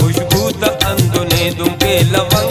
खुशबू the अंदुने दुमके लवंग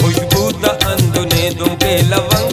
खुशबू the अंदुने दुमके लवंग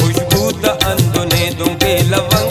खुशबू the अंदुने दुमके लवंग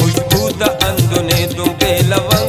खुशबू द अंदुने दुमके लवंग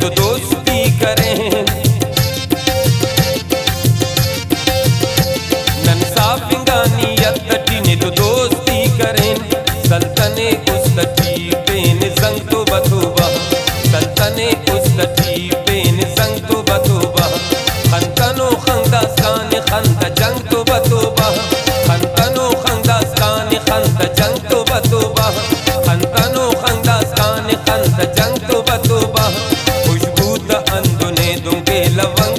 तो दोस्ती करें ननसाफिंगानियत तटीने तो दोस्ती करें सल्तने उस तटी बेन संग तो बतोबा सल्तने उस तटी बेन संग तो बतोबा खंतनो खंदास्तान खंत जंग तो बतोबा खंतनो खंदास्तान खंत जंग तो बतोबा खंतनो खंदास्तान खंत जंग तो बतोबा खुशबू द अंदुने दुमके लवंग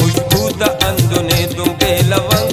खुशबू द अंदुने दुमके लवंग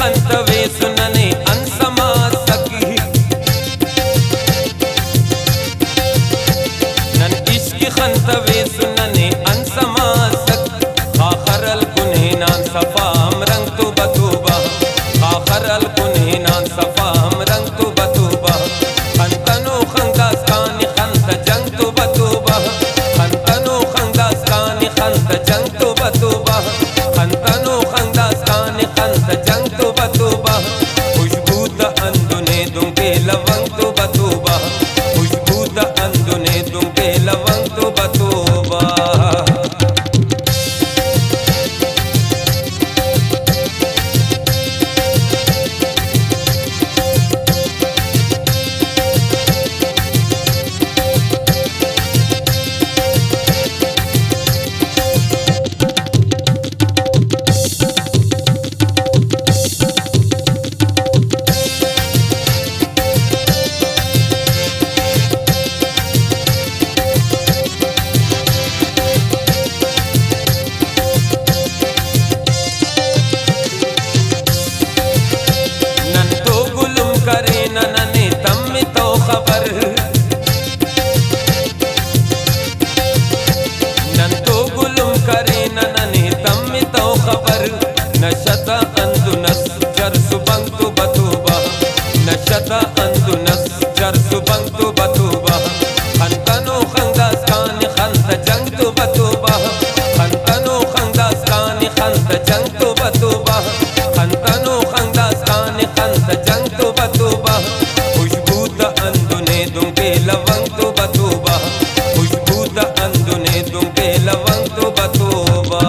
खंतवे सुनने अनसमा सकी नन इश्क खंतवे सुनने अनसमा सक खाखरल कुन्हे नान सफाम रंग तो बतोबा खाखरल कुन्हे नान सफाम रंग तो बतोबा खंतनो खंदास्तान खंत जंग तो बतोबा खंतनो खंदास्तान खंत जंग तो बतोबा खंतनो खंदास्तान खंत जंग तो बतोबा खुशबू द अंदुने दुमके लवंग तो बतोबा खुशबू द अंदुने दुमके लवंग तो बतोबा ननने तम तो खबर नन तो गुलुम करे ननने तम तो खबर नशता अंदुनस जर सुबंग तो बतोबा नशता अंदुनस जर सुबंग तो बतोबा खंतनो खंदास्तान खंत जंग तो बतोबा खंतनो खंदास्तान खंत जंग तो बतोबा खंतनो खंदास्तान खंत जंग तो बतोबा खुशबू द अंदुने दुमके लवंग तो बतोबा खुशबू द अंदुने दुमके लवंग तो बतोबा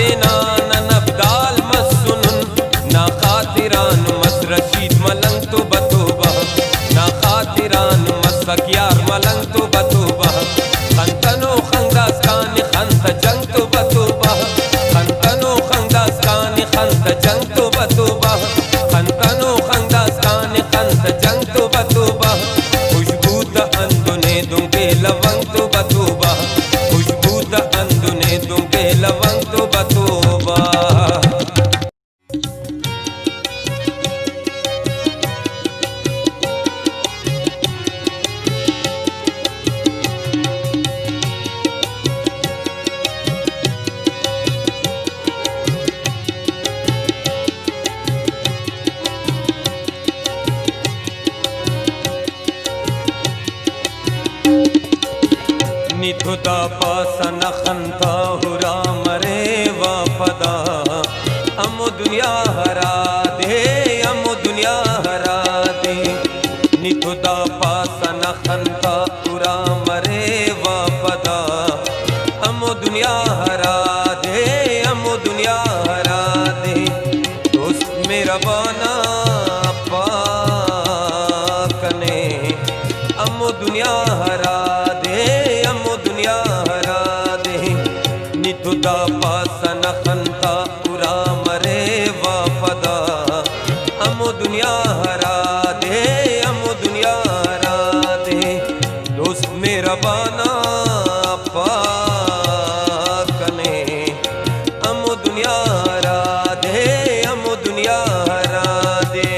देना न नबदाल मसुनुन ना खातिरान मस रशीद मलंग तो बतोबा ना खातिरान मसकियार मलंग तो बतोबा खंतनो खंदास कान खंत जंग तो बतोबा खंतनो खंदास कान खंत जंग तो बतोबा खंतनो खंदास कान खंत जंग तो बतोबा खुशबू द अंदुने दूंगे लवंग तो बतोबा खुशबू द अंदुने दूंगे लवंग तो बतोबा निथुदा पासन खंता हुरा मरे वाफदा अमो दुनिया हरा दे अमो दुनिया हरा दे निथुदा पासन खंता हुरा मरे वाफदा अमो दुनिया हरा दे अमो दुनिया हरा दे दोस्त मेरा बाना पाकने अमो दुनिया हरा निथुदा पासन खंता पूरा मरे वाफदा अमो दुनिया हरा दे अमो दुनिया हरा दे दोस्त मेरा बाना पाकने अमो दुनिया हरा दे अमो दुनिया हरा दे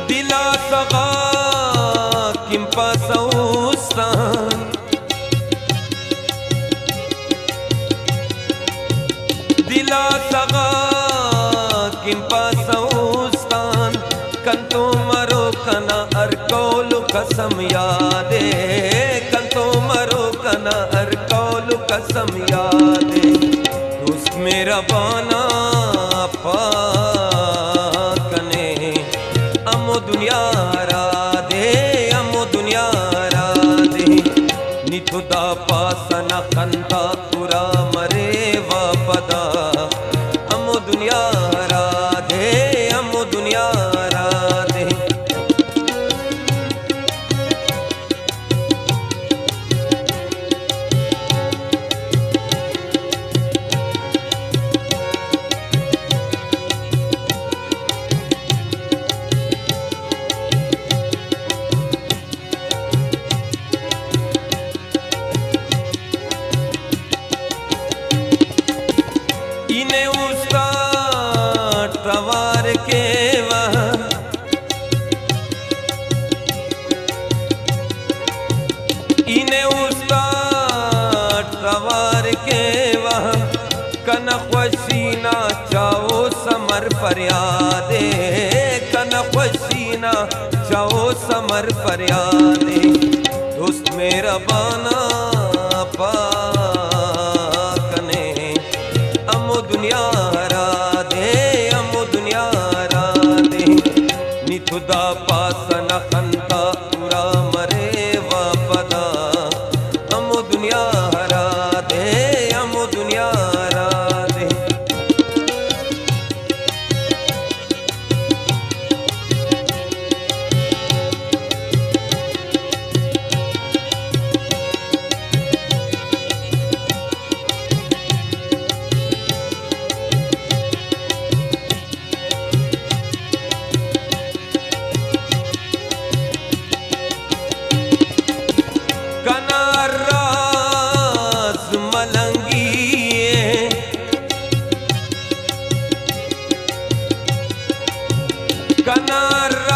दिला सगा किंपा सौस्तान दिला सगा किंपा सौस्तान कंतो मरो कना अरकौलु कसम यादे कंतो मरो कना अरकौलु कसम यादे दोस्त मेरा बाना पाकने अमो दुनिया हरा दे अमो दुनिया हरा दे निथुदा पासन खंता पूरा मरे वाफदा अमो दुनिया हरा दे अमो दुनिया हरा दे इन्हें उसका तवार के वहाँ इन्हें उसका तवार के वहाँ कनख्वशीना चाहो समर फरियादे कनख्वशीना चाहो समर फरियादे दोस्त मेरा बाना पाकने अमो दुनिया हरा दे अमो दुनिया हरा दे निथुदा पासन खंता पूरा मरे वाफदा अमो दुनिया हरा दे अमो दुनिया हरा दे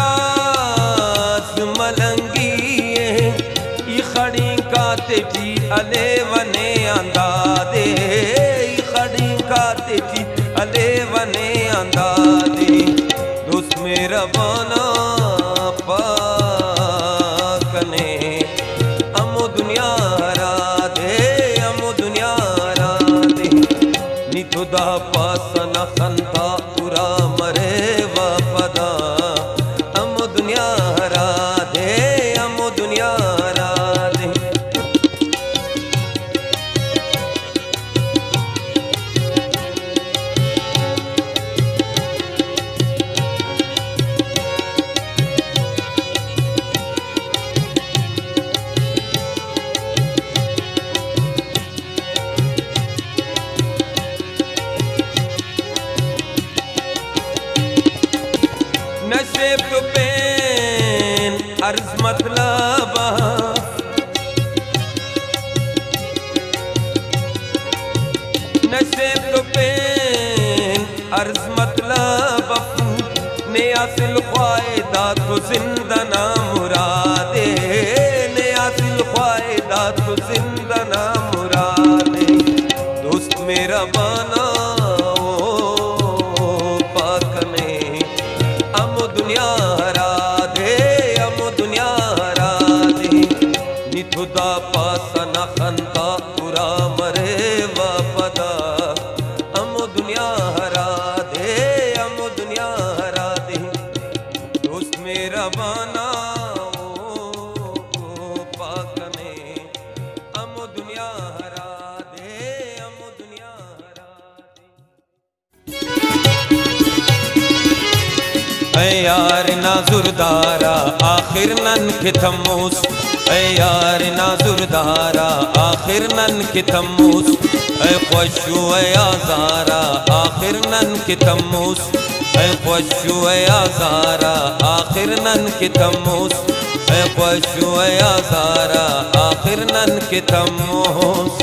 कनारास मलंगी खड़ी काते जी अले वने आंदा दे खड़ी काते जी अले वने आंदा दे दोस्त मेरा बना पा निथुदा पासन खंता पूरा मरे वफदा हम दुनिया हरा दे हम दुनिया हरा दे। नशेब तो पेन अर्ज मतलब नशेब तो पेन अर्ज मतलब ने असिल ख्वायदा तो जिंदा ना मुरादे ने असिल ख्वायदा तो जिंदा ना मुरादे। दोस्त मेरा बना निथुदा पासन खंता पूरा मरे वफदा हम दुनिया हरा दे हम दुनिया हरा दे। दोस्त मेरा बना पाक ने हम दुनिया हरा दे हम दुनिया हरा दे। ऐ यार नाजुरदारा आखिर नन के थमूस ऐ यार नाजुरदारा आखिर नन के तम्मूस ऐ ख्वशु ऐ आज़ारा आखिर नन के तम्मूस ऐ ख्वशु ऐ आज़ारा आखिर नन के तम्मूस ऐ ख्वशु ऐ आज़ारा आखिर नन के तम्मूस।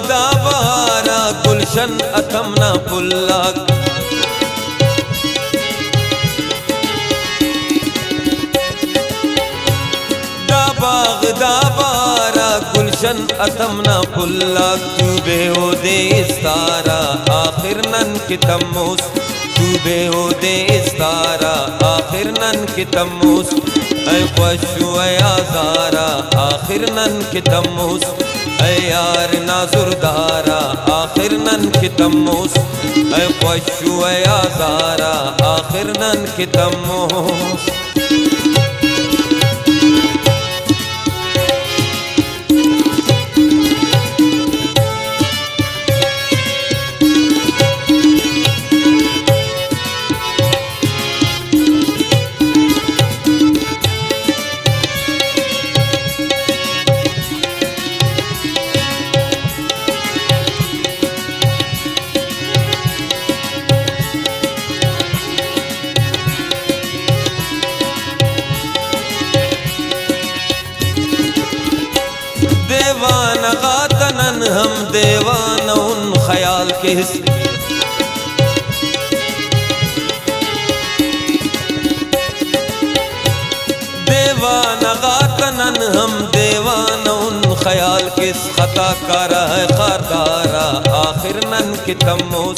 दाबारा गुलशन अतमना पुल्लाक दाबाग दाबारा गुलशन अतमना पुल्लाक तू बेहो दे इस्तारा आखिर नन के तम्मूस तू बेहो दे इस्तारा आखिर नन के तम्मूस ऐ ख्वशु ऐ आज़ारा आखिर नन के तम्मूस ऐ यार नाजुरदारा आखिर नन के तम्मूस ऐ ख्वशु ऐ आज़ारा आखिर नन के तम्मूस। देवाना गातनन हम देवाना उन ख्याल के देवाना गातनन हम देवाना उन ख्याल के खता कारा है खारदारा आखिर नन के तम्मूस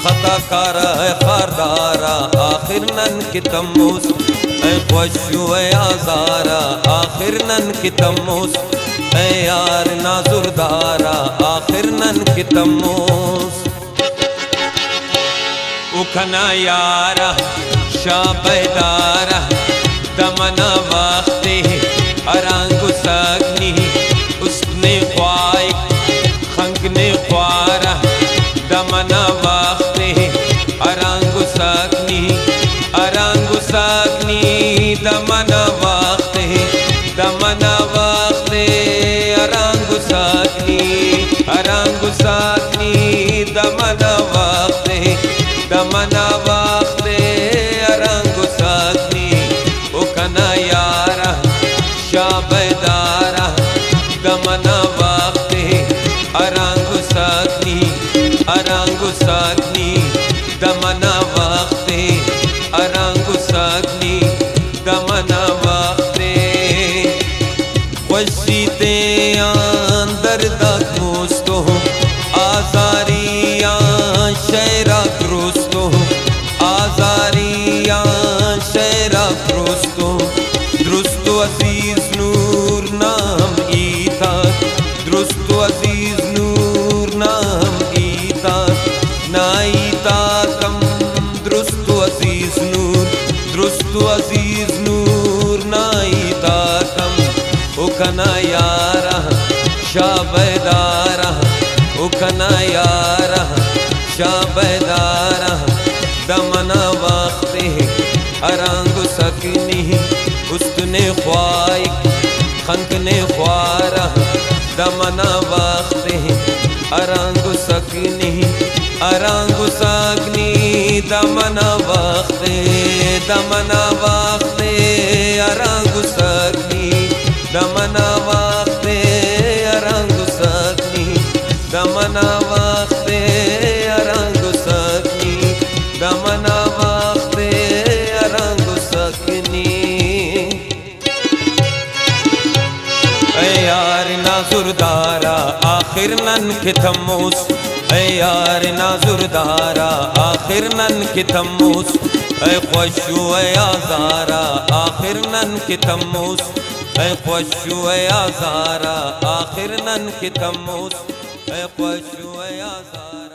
खता कारा है खारदारा आखिर नन के तम्मूस ऐ ख्वशु ऐ आज़ारा आखिर नन के तम्मूस ऐ यार नाजुरदारा आखिर नन के तम्मूस। उखना यारा शाबैदारा दमना वक्ते अरांगु सगनी उसने ख्वाई खंगने ख्वारा दमना वक्ते अरांगु सगनी दमना वक्ते दमना वक्ते अरांगु सगनी दमना वक्ते अरांगु सगनी उकना यारा शाबैदारा दमना वक्ते अरंग सकनी दमना वक्ते वशीते अंदर दोस्तो आजारिया शहरा क्रोस्तो आजारिया शहरा क्रोस्तो दुरुस्त अजीज नूर नाम ईता दुरुस्त अजीज नूर नाम ईता नाईता कम दुरुस्त अजीज नूर नाईता कम उखना यारा शाबदारा उखना यारा शाबदारा दमना वक्ते अरंग सकनी उस्तने ख्वाइक खंकने ख्वारा दमना वक्ते अरंग सकनी अरंग सकनी दमना वक्ते अरंग सकनी दमना वक्ते अरंग सकनी दमना वक्ते अरंग सकनी दमना वक्ते अरंग सकनी ऐ यार नाजुरदारा आखिर नन के थमूस ऐ यार नाजुरदारा आखिर नन के थमूस ऐ ख्वशु ऐ आजारा आखिर नन के थमूस ऐ ख्वशु ऐ आजारा आखिर नन के थमूस ऐ ख्वशु ऐ आजारा।